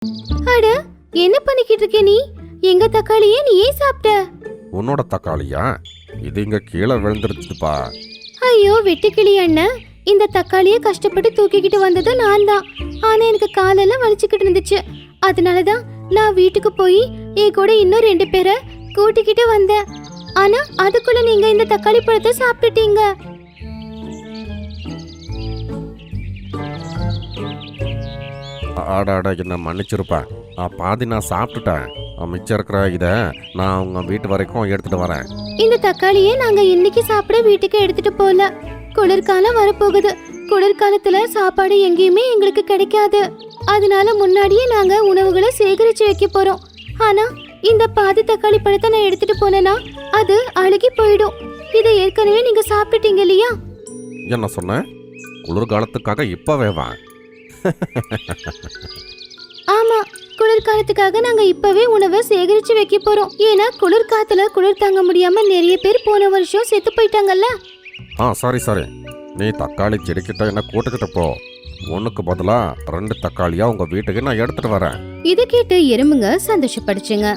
அட, என்ன பண்ணிக்கிட்டு இருக்க நீ? எங்க தக்காளியே நீ ஏன் சாப்பிட்ட? உன்னோட தக்காளியா? இது இங்க கீழே விழுந்துருச்சுப்பா. ஐயோ வெட்டுக்கிளி அண்ணன், இந்த தக்காளியை கஷ்டப்பட்டு தூக்கிக்கிட்டு வந்தது நான் தான். ஆனா எனக்கு காலெல்லாம் வலிச்சுக்கிட்டு இருந்துச்சு. அதனாலதான் நான் வீட்டுக்கு போய் என் கூட இன்னும் 2 பேரை கூட்டிக்கிட்டு வந்தேன். ஆனா அதுக்குள்ள நீங்க இந்த தக்காளி பழத்தை சாப்பிட்டுட்டீங்க. ஆடாட என்ன மன்னிச்சிருப்பேன். பாதி நான் சாப்பிட்டுட்டேன். மிச்சம் இருக்கிற இதை நான் உங்க வீட்டு வரைக்கும் எடுத்துட்டு வரேன். இந்த தக்காளியை நாங்க இன்னைக்கு சாப்பிட வீட்டுக்கு எடுத்துட்டு போல. குளிர்காலம் வரப்போகுது. குளிர்காலத்துல சாப்பாடு எங்கேயுமே எங்களுக்கு கிடைக்காது. அதனால முன்னாடியே நாங்க உணவுகளை சேகரிச்சு வைக்க போறோம். ஆனா இந்த பாதி தக்காளி பழத்தை நான் எடுத்துட்டு போனேன்னா அது அழுகி போயிடும். இதை ஏற்கனவே நீங்க சாப்பிட்டுட்டீங்க இல்லையா? என்ன சொன்ன? குளிர்காலத்துக்காக இப்பவே வா. ஆமா, குளிர்காலத்துக்காக நாங்க இப்பவே உணவை சேகரிச்சு வைக்க போறோம். ஏன்னா குளிர்காலத்துல குளிர் தாங்க முடியாம நிறைய பேர் போன வருஷம் செத்து போயிட்டாங்கல்ல. சரி, நீ தக்காளி செடிக்கிட்ட என்ன கூட்டுக்கிட்ட போ. ஒண்ணுக்கு பதிலா 2 தக்காளியா உங்க வீட்டுக்கு நான் எடுத்துட்டு வரேன். இதை கேட்டு எறும்புங்க சந்தோஷப்படுச்சுங்க.